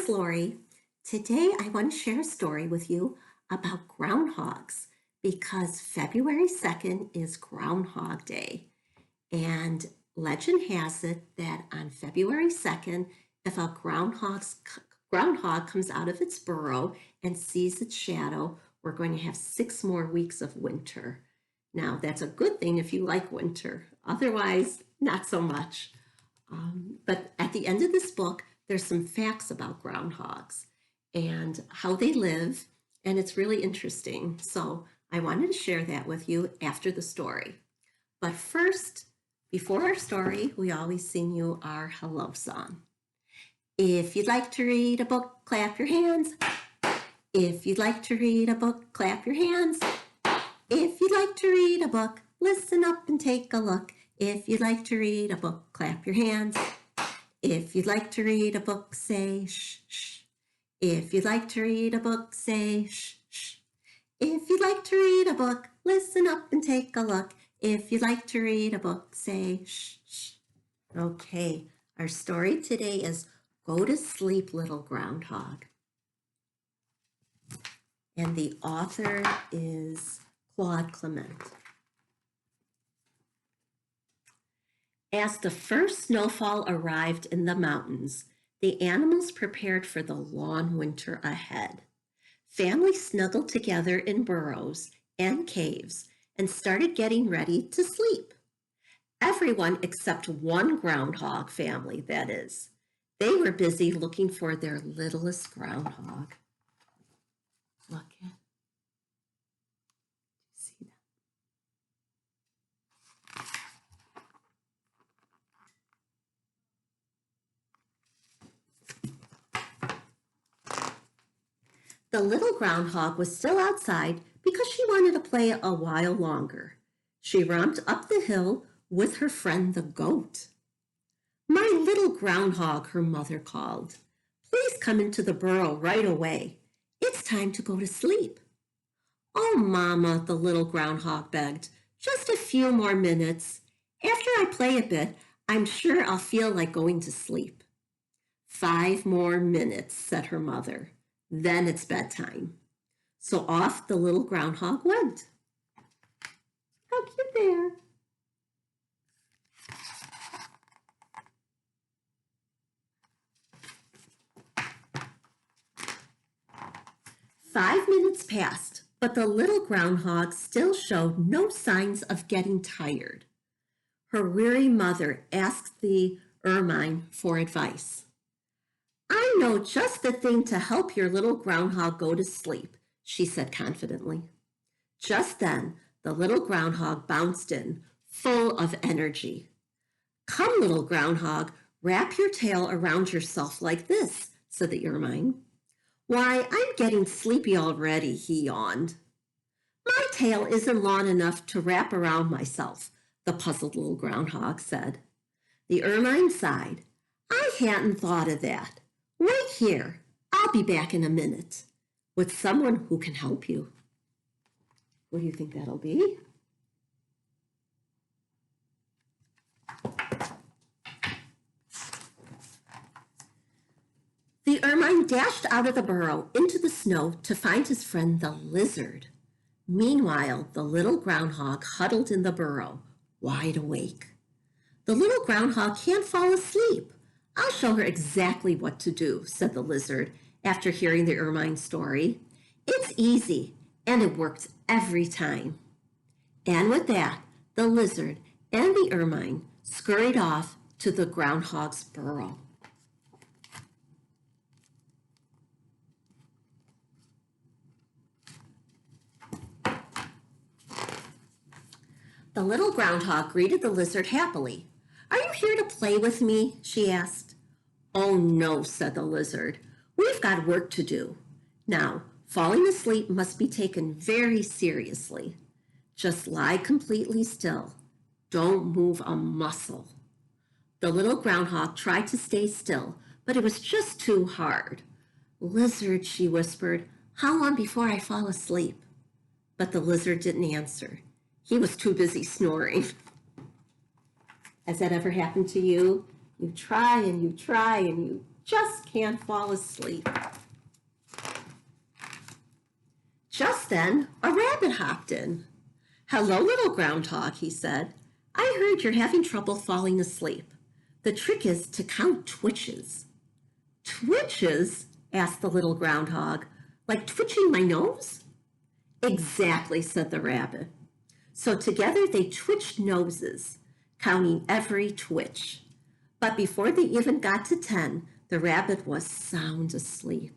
is Laurie. Today I want to share a story with you about groundhogs because February 2nd is Groundhog Day. And legend has it that on February 2nd, if a groundhog comes out of its burrow and sees its shadow, we're going to have 6 more weeks of winter. Now, that's a good thing if you like winter. Otherwise, not so much. But at the end of this book, there's some facts about groundhogs and how they live, and it's really interesting. So I wanted to share that with you after the story. But first, before our story, we always sing you our hello song. If you'd like to read a book, clap your hands. If you'd like to read a book, clap your hands. If you'd like to read a book, listen up and take a look. If you'd like to read a book, clap your hands. If you'd like to read a book, say shh, shh. If you'd like to read a book, say shh, shh. If you'd like to read a book, listen up and take a look. If you'd like to read a book, say shh, shh. Okay, our story today is Go to Sleep, Little Groundhog. And the author is Claude Clement. As the first snowfall arrived in the mountains, the animals prepared for the long winter ahead. Families snuggled together in burrows and caves and started getting ready to sleep. Everyone except one groundhog family, that is. They were busy looking for their littlest groundhog. Look at, see that? The little groundhog was still outside because she wanted to play a while longer. She romped up the hill with her friend the goat. "My little groundhog," her mother called. "Please come into the burrow right away. It's time to go to sleep." "Oh, Mama," the little groundhog begged, "just a few more minutes. After I play a bit, I'm sure I'll feel like going to sleep." "5 more minutes," said her mother. "Then it's bedtime." So off the little groundhog went. How cute they are. Five minutes passed, but the little groundhog still showed no signs of getting tired. Her weary mother asked the ermine for advice. "I know just the thing to help your little groundhog go to sleep," she said confidently. Just then, the little groundhog bounced in, full of energy. "Come, little groundhog, wrap your tail around yourself like this," said the ermine. "Why, I'm getting sleepy already," he yawned. "My tail isn't long enough to wrap around myself," the puzzled little groundhog said. The ermine sighed. "I hadn't thought of that. Wait here. I'll be back in a minute with someone who can help you." What do you think that'll be? The ermine dashed out of the burrow into the snow to find his friend the lizard. Meanwhile, the little groundhog huddled in the burrow, wide awake. "The little groundhog can't fall asleep. I'll show her exactly what to do," said the lizard after hearing the ermine's story. "It's easy, and it works every time." And with that, the lizard and the ermine scurried off to the groundhog's burrow. The little groundhog greeted the lizard happily. "Are you here to play with me?" she asked. "Oh, no," said the lizard. "We've got work to do. Now, falling asleep must be taken very seriously. Just lie completely still. Don't move a muscle." The little groundhog tried to stay still, but it was just too hard. "Lizard," she whispered, "how long before I fall asleep?" But the lizard didn't answer. He was too busy snoring. Has that ever happened to you? You try and you just can't fall asleep. Just then, a rabbit hopped in. "Hello, little groundhog," he said. "I heard you're having trouble falling asleep. The trick is to count twitches." "Twitches?" asked the little groundhog. "Like twitching my nose?" "Exactly," said the rabbit. So together they twitched noses, counting every twitch. But before they even got to 10, the rabbit was sound asleep.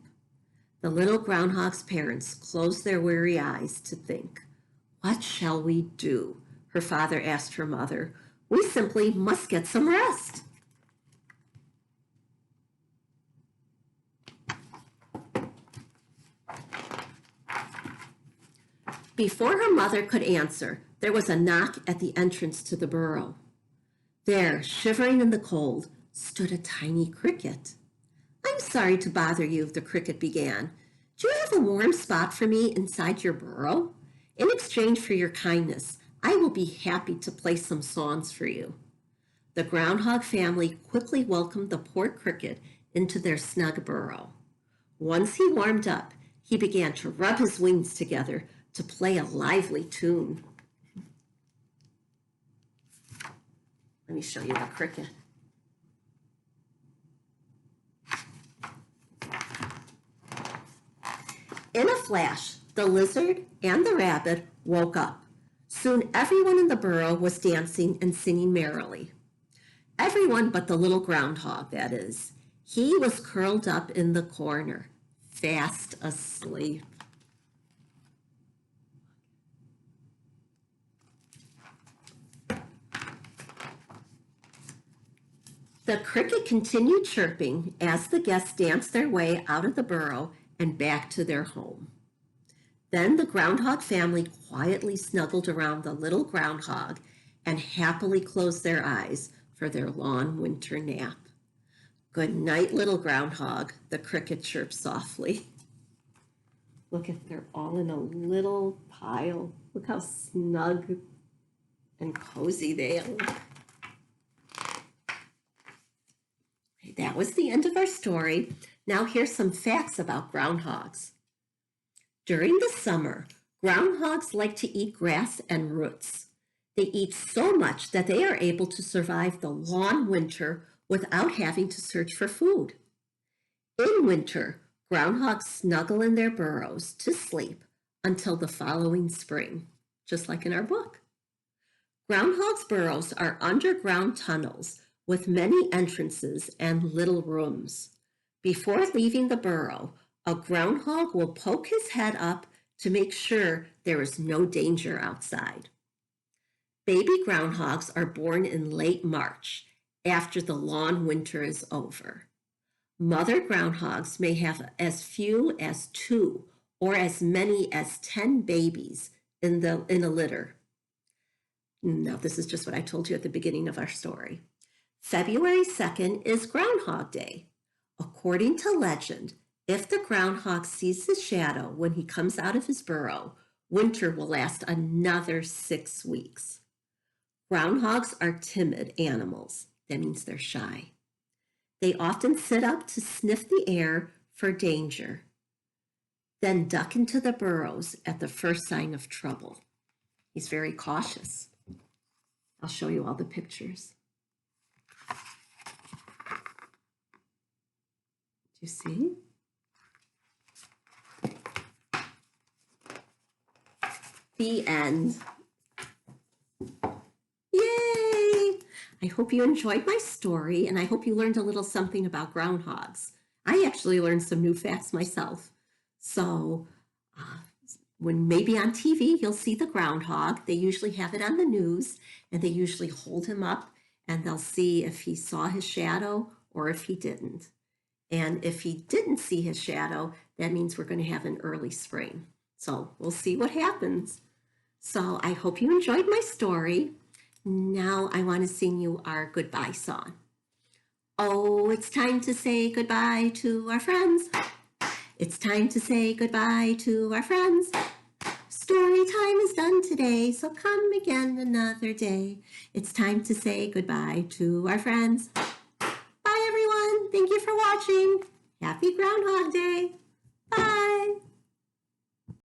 The little groundhog's parents closed their weary eyes to think. "What shall we do?" her father asked her mother. "We simply must get some rest." Before her mother could answer, there was a knock at the entrance to the burrow. There, shivering in the cold, stood a tiny cricket. "I'm sorry to bother you," the cricket began. "Do you have a warm spot for me inside your burrow? In exchange for your kindness, I will be happy to play some songs for you." The groundhog family quickly welcomed the poor cricket into their snug burrow. Once he warmed up, he began to rub his wings together to play a lively tune. Let me show you the cricket. In a flash, the lizard and the rabbit woke up. Soon everyone in the burrow was dancing and singing merrily. Everyone but the little groundhog, that is. He was curled up in the corner, fast asleep. The cricket continued chirping as the guests danced their way out of the burrow and back to their home. Then the groundhog family quietly snuggled around the little groundhog and happily closed their eyes for their long winter nap. "Good night, little groundhog," the cricket chirped softly. Look at, they're all in a little pile. Look how snug and cozy they look. That was the end of our story. Now here's some facts about groundhogs. During the summer, groundhogs like to eat grass and roots. They eat so much that they are able to survive the long winter without having to search for food. In winter, groundhogs snuggle in their burrows to sleep until the following spring, just like in our book. Groundhogs' burrows are underground tunnels with many entrances and little rooms. Before leaving the burrow, a groundhog will poke his head up to make sure there is no danger outside. Baby groundhogs are born in late March, after the long winter is over. Mother groundhogs may have as few as 2 or as many as 10 babies in a litter. Now, this is just what I told you at the beginning of our story. February 2nd is Groundhog Day. According to legend, if the groundhog sees his shadow when he comes out of his burrow, winter will last another 6 weeks. Groundhogs are timid animals. That means they're shy. They often sit up to sniff the air for danger, then duck into the burrows at the first sign of trouble. He's very cautious. I'll show you all the pictures. Do you see? The end. Yay! I hope you enjoyed my story, and I hope you learned a little something about groundhogs. I actually learned some new facts myself. So when maybe on TV you'll see the groundhog, they usually have it on the news, and they usually hold him up, and they'll see if he saw his shadow or if he didn't. And if he didn't see his shadow, that means we're going to have an early spring. So we'll see what happens. So I hope you enjoyed my story. Now I want to sing you our goodbye song. Oh, it's time to say goodbye to our friends. It's time to say goodbye to our friends. Story time is done today, so come again another day. It's time to say goodbye to our friends. Bye, everyone. Thank you for for watching. Happy Groundhog Day.